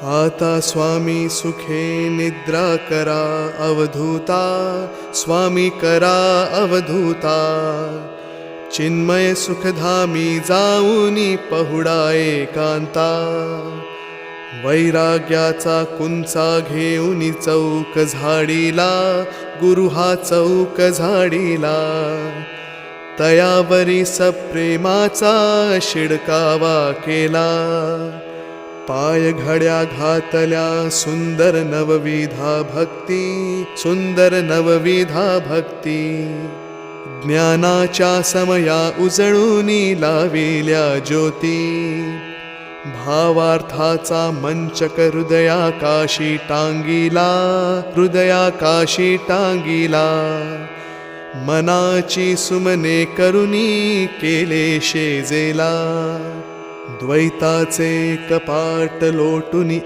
आता स्वामी सुखे निद्रा करा अवधूता, स्वामी करा अवधूता। चिन्मय सुखधामी जाऊनी पहुडा एकांता, वैराग्याचा कुंचा घेऊनी चौक झाडीला, गुरु हा चौक झाडीला। तयावरी सप्रेमाचा शिडकावा केला, पाय घड्या घातल्या सुंदर नवविधा भक्ती, सुंदर नवविधा भक्ती। ज्ञानाच्या समया उजळूनी लाविल्या ज्योती, भावार्थाचा मंचक हृदयाकाशी टांगिला, हृदयाकाशी टांगिला। मनाची सुमने करुणी केले शेजेला, द्वैताचे कपाट लोटून